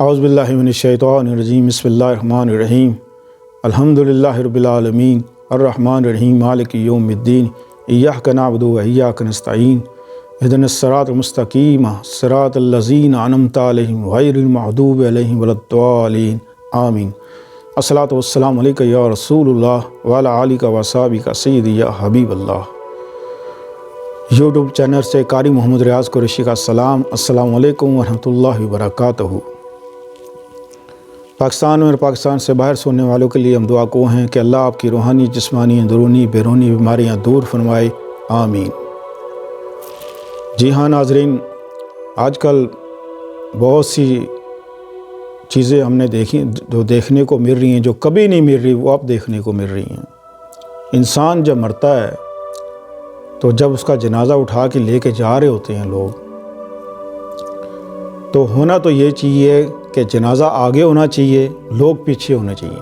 اعوذ باللہ من الشیطان الرجیم بسم اللہ الرحمن الرحیم الحمدللہ رب العالمین الرحمن الرحیم مالک یوم الدین ایاک نعبد و ایاک نستعین اہدنا الصراط المستقیم صراط الذین انعمت علیہم غیر المغضوب علیہم ولا الضالین آمین۔ الصلاۃ والسلام علیک یا رسول اللہ وعلی آلک و اصحابک سیدی یا حبیب اللہ۔ یوٹیوب چینل سے قاری محمد ریاض قریشی کا سلام، السلام علیکم ورحمۃ اللہ وبرکاتہ۔ پاکستان اور پاکستان سے باہر سننے والوں کے لیے ہم دعا کو ہیں کہ اللہ آپ کی روحانی، جسمانی، اندرونی، بیرونی بیماریاں دور فرمائے، آمین۔ جی ہاں ناظرین، آج کل بہت سی چیزیں ہم نے دیکھی جو دیکھنے کو مل رہی ہیں، جو کبھی نہیں مل رہی وہ اب دیکھنے کو مل رہی ہیں۔ انسان جب مرتا ہے تو جب اس کا جنازہ اٹھا کے لے کے جا رہے ہوتے ہیں لوگ، تو ہونا تو یہ چاہیے کہ جنازہ آگے ہونا چاہیے، لوگ پیچھے ہونے چاہیے،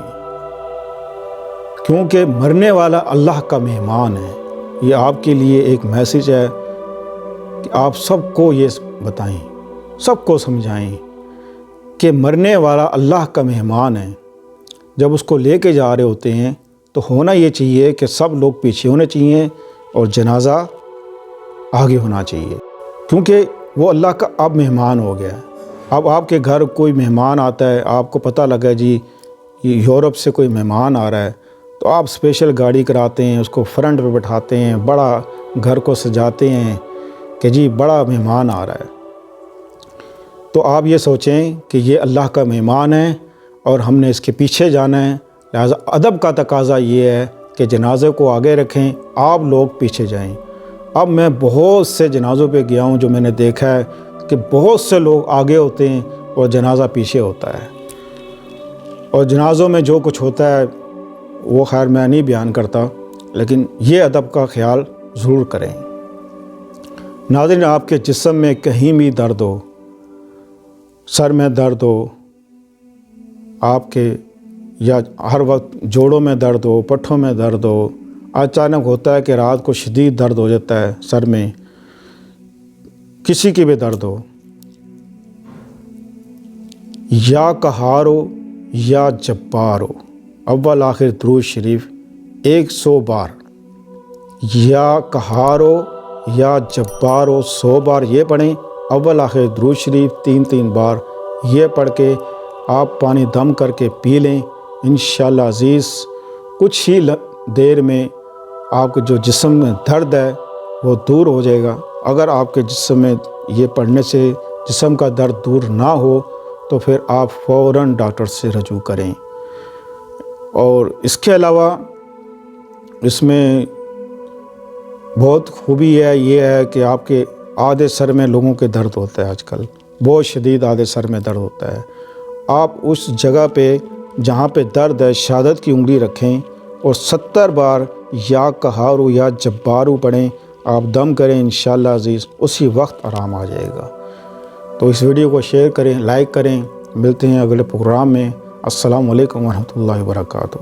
کیونکہ مرنے والا اللہ کا مہمان ہے۔ یہ آپ کے لیے ایک میسیج ہے کہ آپ سب کو یہ بتائیں، سب کو سمجھائیں کہ مرنے والا اللہ کا مہمان ہے۔ جب اس کو لے کے جا رہے ہوتے ہیں تو ہونا یہ چاہیے کہ سب لوگ پیچھے ہونے چاہیے اور جنازہ آگے ہونا چاہیے، کیونکہ وہ اللہ کا اب مہمان ہو گیا ہے۔ اب آپ کے گھر کوئی مہمان آتا ہے، آپ کو پتہ لگا جی یورپ سے کوئی مہمان آ رہا ہے، تو آپ اسپیشل گاڑی کراتے ہیں، اس کو فرنٹ پہ بٹھاتے ہیں، بڑا گھر کو سجاتے ہیں کہ جی بڑا مہمان آ رہا ہے۔ تو آپ یہ سوچیں کہ یہ اللہ کا مہمان ہے اور ہم نے اس کے پیچھے جانا ہے، لہٰذا ادب کا تقاضا یہ ہے کہ جنازے کو آگے رکھیں، آپ لوگ پیچھے جائیں۔ اب میں بہت سے جنازوں پہ گیا ہوں جو میں نے دیکھا ہے کہ بہت سے لوگ آگے ہوتے ہیں اور جنازہ پیچھے ہوتا ہے، اور جنازوں میں جو کچھ ہوتا ہے وہ خیر میں نہیں بیان کرتا، لیکن یہ ادب کا خیال ضرور کریں۔ ناظرین، آپ کے جسم میں کہیں بھی درد ہو، سر میں درد ہو آپ کے، یا ہر وقت جوڑوں میں درد ہو، پٹھوں میں درد ہو، اچانک ہوتا ہے کہ رات کو شدید درد ہو جاتا ہے سر میں، کسی کی بھی درد ہو، یا قہار ہو یا جبار ہو، اول آخر درود شریف 100 بار، یا قہار ہو یا جبار ہو 100 بار یہ پڑھیں، اول آخر درود شریف 3 بار یہ پڑھ کے آپ پانی دم کر کے پی لیں، انشاءاللہ عزیز کچھ ہی دیر میں آپ کے جو جسم میں درد ہے وہ دور ہو جائے گا۔ اگر آپ کے جسم میں یہ پڑھنے سے جسم کا درد دور نہ ہو تو پھر آپ فوراً ڈاکٹر سے رجوع کریں۔ اور اس کے علاوہ اس میں بہت خوبی ہے، یہ ہے کہ آپ کے آدھے سر میں لوگوں کے درد ہوتا ہے، آج کل بہت شدید آدھے سر میں درد ہوتا ہے۔ آپ اس جگہ پہ جہاں پہ درد ہے شہادت کی انگلی رکھیں اور 70 بار یا قہارو یا جبارو پڑھیں، آپ دم کریں، انشاءاللہ عزیز اسی وقت آرام آ جائے گا۔ تو اس ویڈیو کو شیئر کریں، لائک کریں، ملتے ہیں اگلے پروگرام میں۔ السلام علیکم ورحمۃ اللہ وبرکاتہ۔